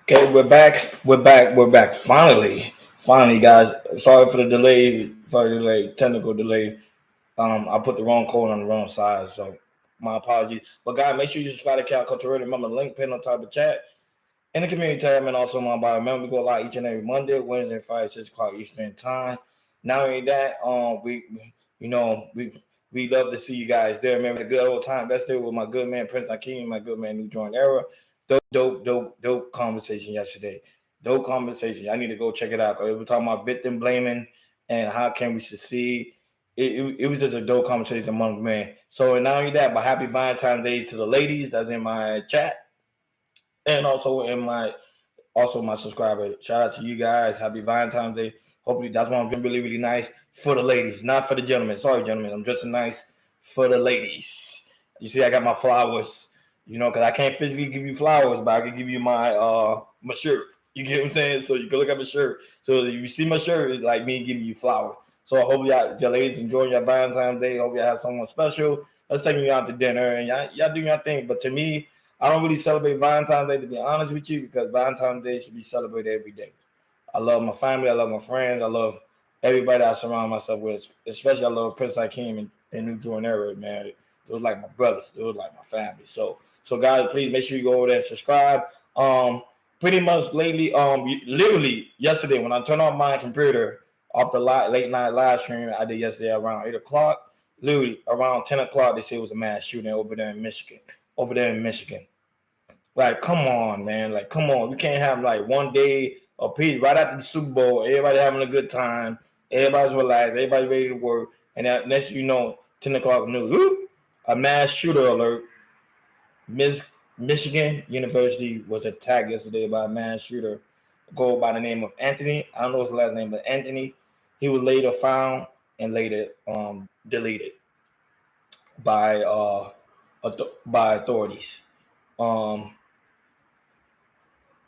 Okay, we're back. We're back. We're back. Finally, guys. Sorry for the delay. For the delay, technical delay. I put the wrong code on the wrong side, so my apologies. But guys, make sure you subscribe to Cal Culture Radio. Remember, the link pin on top of the chat in the community tab, and also my bio. Remember, we go live each and every Monday, Wednesday, Friday, 6 o'clock Eastern time. Not only that, you know, we love to see you guys there. Remember the good old time. That's there with my good man Prince Akeem, my good man New Joint Era. Dope conversation yesterday. Dope conversation. I need to go check it out. Cause we were talking about victim blaming and how can we succeed. It was just a dope conversation among men. So not only that, but happy Valentine's Day to the ladies that's in my chat and also my subscriber. Shout out to you guys. Happy Valentine's Day. Hopefully that's why I'm dressing really nice for the ladies, not for the gentlemen. Sorry, gentlemen. I'm dressing nice for the ladies. You see, I got my flowers. Because I can't physically give you flowers, but I can give you my shirt. You get what I'm saying? So you can look at my shirt. So if you see my shirt, it's like me giving you flowers. So I hope your ladies enjoy your Valentine's Day. Hope y'all have someone special. Let's take you out to dinner and y'all do your thing. But to me, I don't really celebrate Valentine's Day, to be honest with you, because Valentine's Day should be celebrated every day. I love my family. I love my friends. I love everybody I surround myself with. Especially I love Prince Hakeem and New Jordan Era, man. It was like my brothers. It was like my family. So guys, please make sure you go over there and subscribe. Pretty much lately, literally yesterday when I turned on my computer off the late night live stream I did yesterday around 8 o'clock. Literally around 10 o'clock, they said it was a mass shooting over there in Michigan. Over there in Michigan. Like, come on, man. Like, come on. We can't have like one day of peace right after the Super Bowl. Everybody having a good time. Everybody's relaxed. Everybody ready to work. And next you know, 10 o'clock news. Whoop, a mass shooter alert. Michigan University was attacked yesterday by a mass shooter. Go by the name of Anthony. I don't know his last name, but Anthony. He was later found and later deleted by by authorities. Um,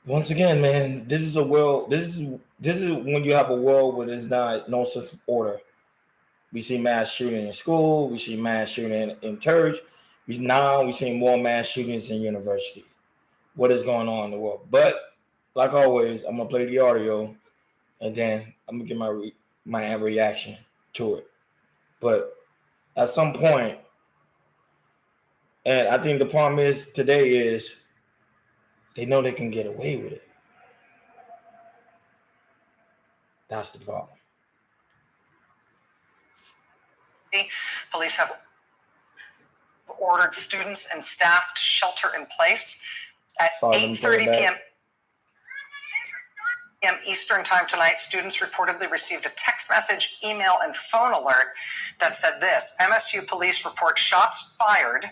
Once again, man, this is a world. This is when you have a world where there's not no sense of order. We see mass shooting in school. We see mass shooting in church. We see more mass shootings in university. What is going on in the world? But like always, I'm gonna play the audio and then I'm gonna get my reaction to it. But at some point, and I think the problem is today is they know they can get away with it. That's the problem. Police have ordered students and staff to shelter in place at 8:30 p.m. Eastern time tonight. Students reportedly received a text message, email, and phone alert that said this: MSU police report shots fired.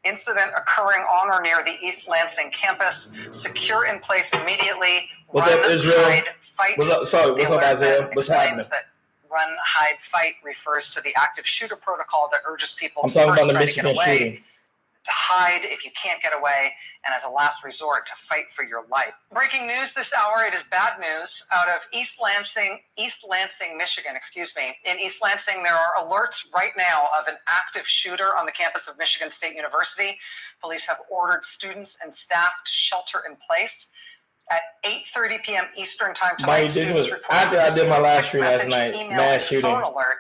Incident occurring on or near the East Lansing campus. Secure in place immediately. What's up, Israel? Hide, fight. What's up? Sorry, what's up, Isaiah? What's happening? Run, hide, fight refers to the active shooter protocol that urges people to first try to get away, to hide if you can't get away, and as a last resort, to fight for your life. Breaking news this hour, it is bad news out of East Lansing, Michigan, In East Lansing, there are alerts right now of an active shooter on the campus of Michigan State University. Police have ordered students and staff to shelter in place. At 8:30 p.m. Eastern time tonight, students reported after I did my last stream last night, mass shooting. Phone alert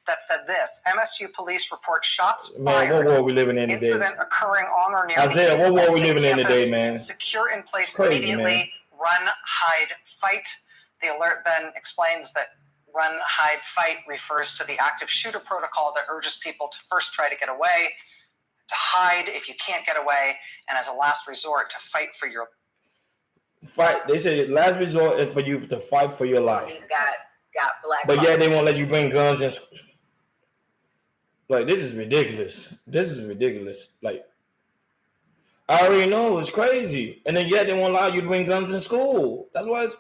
that said this: MSU police report shots fired. Man, what world we living in today? Incident occurring on or near Isaiah, what world we living in today, man? Secure in place crazy, immediately. Man. Run, hide, fight. The alert then explains that run, hide, fight refers to the active shooter protocol that urges people to first try to get away, to hide if you can't get away, and as a last resort, to fight for your fight. They say last resort is for you to fight for your life. Got black. But yeah, they won't let you bring guns and like this is ridiculous. This is ridiculous. Like I already know it's crazy, and then yet they won't allow you to bring guns in school. That's why it's,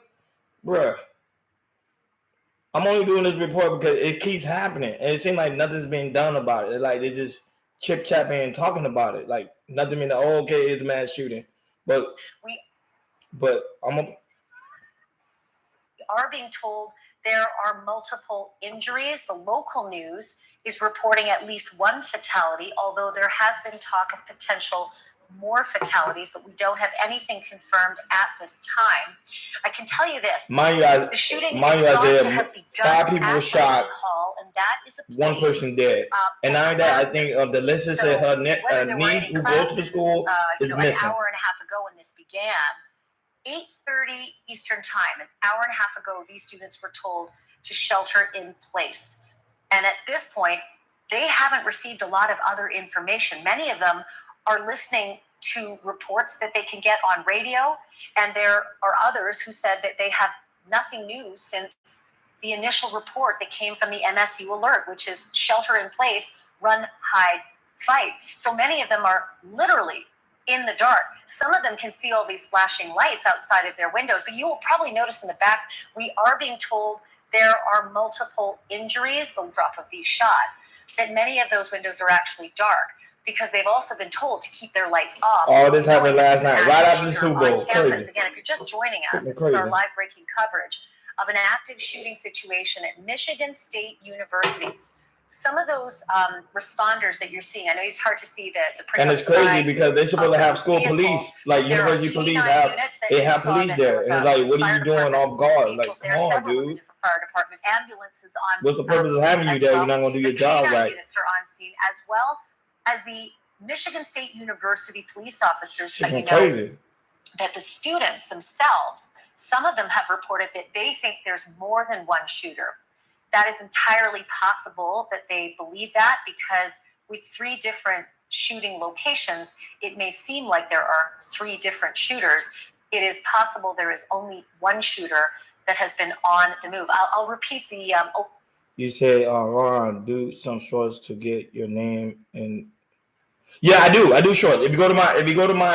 bruh. I'm only doing this report because it keeps happening, and it seems like nothing's being done about it. Like they just chip chapping and talking about it, like nothing being okay, it's mass shooting, but we are being told there are multiple injuries. The local news is reporting at least one fatality, although there has been talk of potential more fatalities, but we don't have anything confirmed at this time. I can tell you this: the shooting is thought to have begun 5 people were shot, Hall, and that is a place, 1 person dead. And not only that, I think the list said her niece who goes to the school is missing. An hour and a half ago when this began, 8:30 Eastern time, an hour and a half ago, these students were told to shelter in place. And at this point, they haven't received a lot of other information. Many of them are listening to reports that they can get on radio, and there are others who said that they have nothing new since the initial report that came from the MSU alert, which is shelter in place, run, hide, fight. So many of them are literally in the dark. Some of them can see all these flashing lights outside of their windows, but you will probably notice in the back, we are being told there are multiple injuries, the drop of these shots, that many of those windows are actually dark because they've also been told to keep their lights off. All this happened last night, right after the Super Bowl. Crazy. Again, if you're just joining us, this is our live breaking coverage of an active shooting situation at Michigan State University. Some of those responders that you're seeing, I know it's hard to see the print. And it's crazy because they're supposed to have school police, like university police have police there. And it's like, what are you doing off guard? Like, come on, dude. Fire department ambulances on. What's the purpose of having you there? You're not going to do your job right. Units are on scene, as well as the Michigan State University police officers. That you know, crazy. That the students themselves, some of them have reported that they think there's more than one shooter. That is entirely possible that they believe that, because with 3 different shooting locations, it may seem like there are 3 different shooters. It is possible there is only one shooter that has been on the move. I'll repeat the. You say, Ron, do some shorts to get your name in. Yeah, I do. I do shorts. If you go to my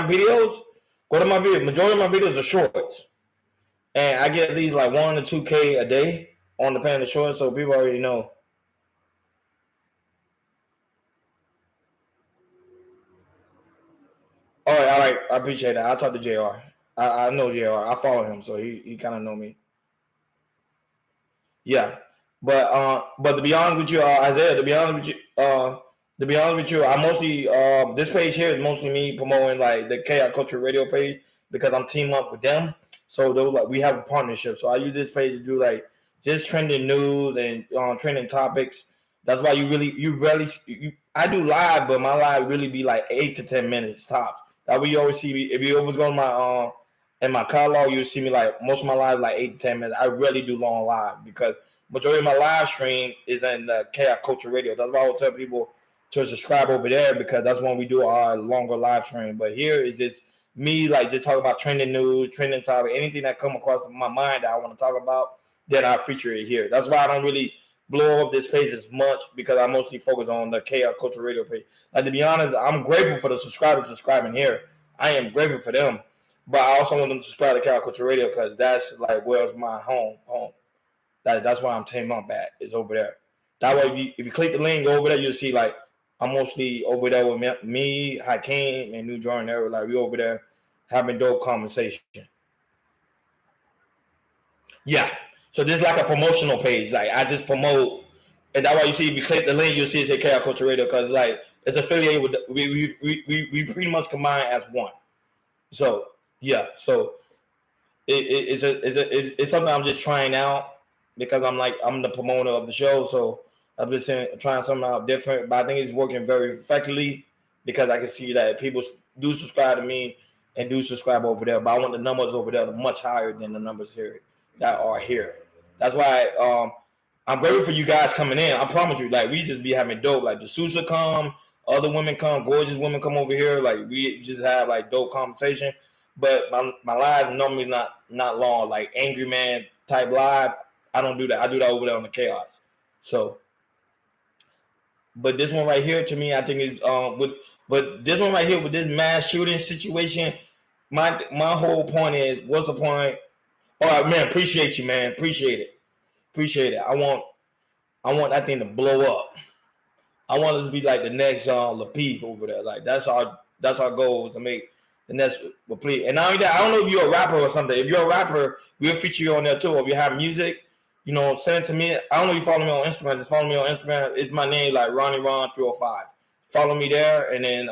videos, majority of my videos are shorts, and I get at least like 1 to 2K a day on the pan of shorts, so people already know. All right. I appreciate that. I'll talk to JR. I know JR. I follow him, so he kind of know me. Yeah, but to be honest with you, Isaiah, to be honest with you, I mostly this page here is mostly me promoting like the Chaos Culture Radio page because I'm teaming up with them. So they're like, we have a partnership. So I use this page to do like just trending news and trending topics. That's why I do live, but my live really be like 8 to 10 minutes tops. That way you always see me. If you always go to my in my catalog, you'll see me like most of my lives like 8 to 10 minutes. I really do long live because majority of my live stream is in the Chaos Culture Radio. That's why I would tell people to subscribe over there, because that's when we do our longer live stream. But here is just me like just talk about trending news, trending topic, anything that come across my mind that I want to talk about, then I feature it here. That's why I don't really blow up this page as much, because I mostly focus on the Chaos Culture Radio page. Like, to be honest, I'm grateful for the subscribers subscribing here. I am grateful for them. But I also want them to subscribe to Chaos Culture Radio, because that's like where's my home. That's why I'm teaming up at, is over there. That way, if you click the link over there, you'll see like I'm mostly over there with me, Hakeem, and New Jordan. There, like we over there having dope conversation. Yeah. So this is like a promotional page. Like I just promote, and that's why you see if you click the link, you'll see it say Chaos Culture Radio, because like it's affiliated with we pretty much combine as one. So yeah, so it's something I'm just trying out, because I'm the promoter of the show, so I've been trying something out different, but I think it's working very effectively, because I can see that people do subscribe to me and do subscribe over there, but I want the numbers over there much higher than the numbers here that are here. That's why I'm grateful for you guys coming in. I promise you, like we just be having dope, like the Sousa come, other women come, gorgeous women come over here, like we just have like dope conversation. But my live normally not long, like angry man type live. I don't do that. I do that over there on the Chaos. So, but this one right here, to me, I think is but this one right here with this mass shooting situation, my whole point is, what's the point? All right, man. Appreciate you, man. Appreciate it. I want that thing to blow up. I want us to be like the next Lapeef over there. Like that's our goal, is to make the next Lapeef. And not only that, I don't know if you're a rapper or something. If you're a rapper, we'll feature you on there too. If you have music, send it to me. I don't know if you follow me on Instagram. Just follow me on Instagram. It's my name, like Ronnie Ron 305. Follow me there, and then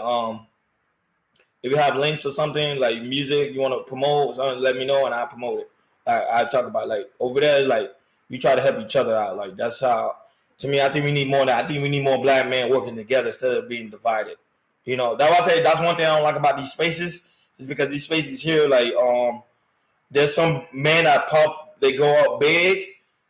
If you have links or something like music you want to promote, something, let me know and I'll promote it. I talk about like over there, like we try to help each other out. Like that's how. To me, I think we need more. I think we need more black men working together instead of being divided. You know, that's why I say that's one thing I don't like about these spaces is because these spaces here, like there's some men that pop, they go up big,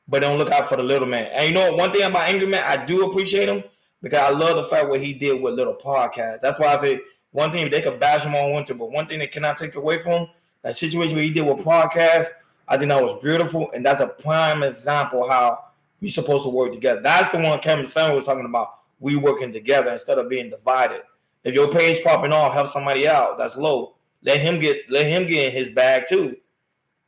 but don't look out for the little man. And you know one thing about Angry Man, I do appreciate him because I love the fact what he did with Little Podcast. That's why I say one thing they could bash him on winter, but one thing they cannot take away from him, that situation where he did with Podcast, I think that was beautiful, and that's a prime example how we supposed to work together. That's the one Kevin Sun was talking about. We working together instead of being divided. If your page popping off, help somebody out. That's low. Let him get in his bag too.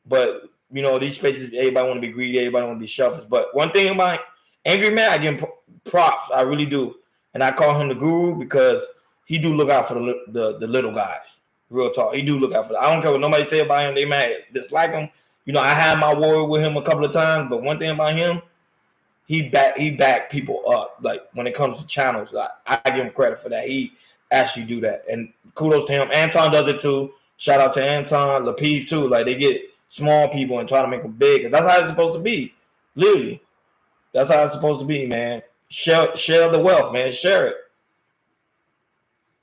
But you know, these spaces, everybody want to be greedy, everybody want to be selfish. But one thing about Angry Man, I give him props. I really do, and I call him the guru because he do look out for the little guys. Real talk, he do look out for them. I don't care what nobody say about him. They might dislike him. You know, I had my war with him a couple of times, but one thing about him, he back people up. Like when it comes to channels, I give him credit for that. He actually do that, and kudos to him. Anton does it too. Shout out to Anton, Lapeef too. Like they get small people and try to make them big. And that's how it's supposed to be. Literally, that's how it's supposed to be, man. Share the wealth, man. Share it.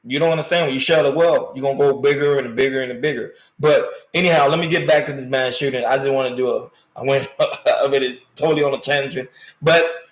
You don't understand when you share the wealth, you're gonna go bigger and bigger and bigger. But anyhow, let me get back to this mass shooting. I just want to do I went a bit totally on a tangent, but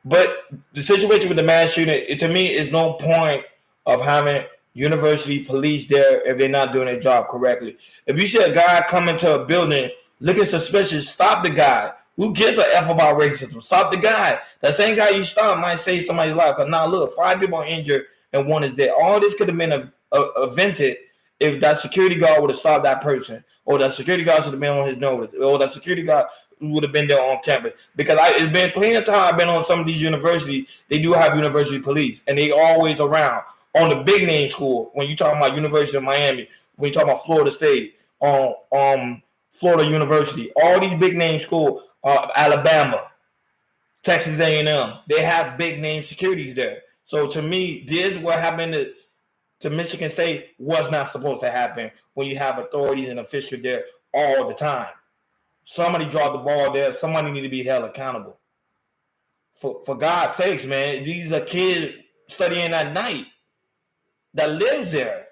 the situation with the mass shooting, to me, is no point of having university police there if they're not doing their job correctly. If you see a guy come into a building looking suspicious, stop the guy. Who gives a F about racism? Stop the guy. That same guy you stop might save somebody's life. Because now look, 5 people are injured and 1 is dead. All this could have been invented if that security guard would have stopped that person, or that security guard should have been on his notice, or that security guard would have been there on campus. Because it's been plenty of time I've been on some of these universities. They do have university police, and they always around. On the big name school, when you talking about University of Miami, when you talking about Florida State, Florida University, all these big name schools, Alabama, Texas A&M, they have big name securities there. So to me, this what happened to Michigan State was not supposed to happen when you have authorities and officials there all the time. Somebody dropped the ball there. Somebody need to be held accountable. For God's sakes, man, these are kids studying at night that lives there.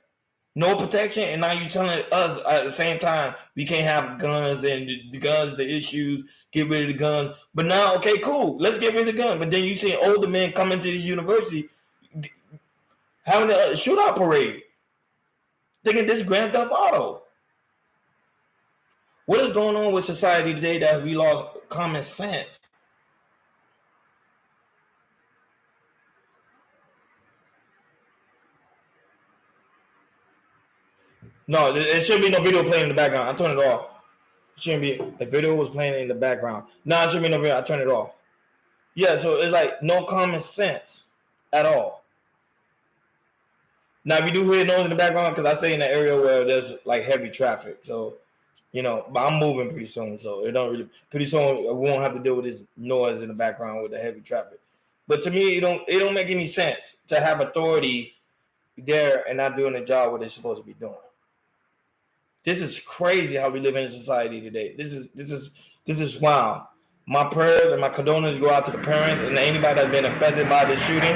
No protection, and now you're telling us at the same time we can't have guns, and the guns, the issues, get rid of the guns. But now, okay, cool, let's get rid of the gun. But then you see older men coming to the university having a shootout parade, thinking this Grand Theft Auto. What is going on with society today that we lost common sense? No, there shouldn't be no video playing in the background. I turn it off. It shouldn't be. The video was playing in the background. No, it shouldn't be no video. I turn it off. Yeah, so it's like no common sense at all. Now, if you do hear noise in the background, because I stay in an area where there's like heavy traffic, so you know, but I'm moving pretty soon, so it don't really. Pretty soon, we won't have to deal with this noise in the background with the heavy traffic. But to me, it don't make any sense to have authority there and not doing the job what they're supposed to be doing. This is crazy how we live in society today. This is wild. My prayers and my condolences go out to the parents and anybody that's been affected by this shooting.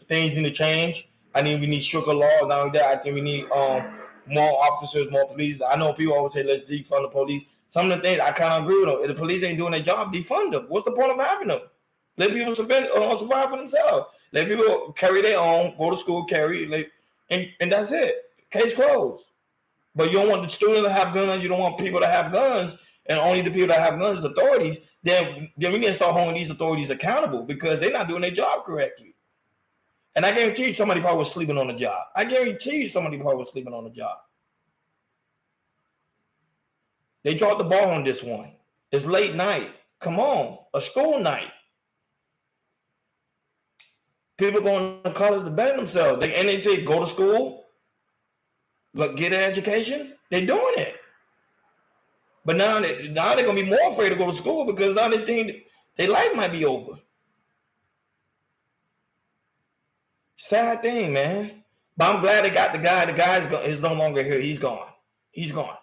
Things need to change. We need stricter laws. Not only that, I think we need more officers, more police. I know people always say let's defund the police. Some of the things I kind of agree with them. If the police ain't doing their job, defund them. What's the point of having them? Let people survive for themselves. Let people carry their own, go to school, carry, and that's it. Case closed. But you don't want the students to have guns. You don't want people to have guns, and only the people that have guns is authorities. Then we need to start holding these authorities accountable because they're not doing their job correctly. And I guarantee you, somebody probably was sleeping on the job. They dropped the ball on this one. It's late night. Come on, a school night. People going to college to better themselves. They say go to school. Look, get an education. They're doing it. But now they're going to be more afraid to go to school because now they think their life might be over. Sad thing, man. But I'm glad they got the guy. The guy is no longer here. He's gone. He's gone.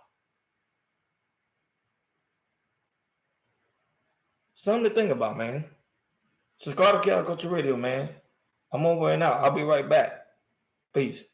Something to think about, man. Subscribe to Cal Culture Radio, man. I'm over and out. I'll be right back. Peace.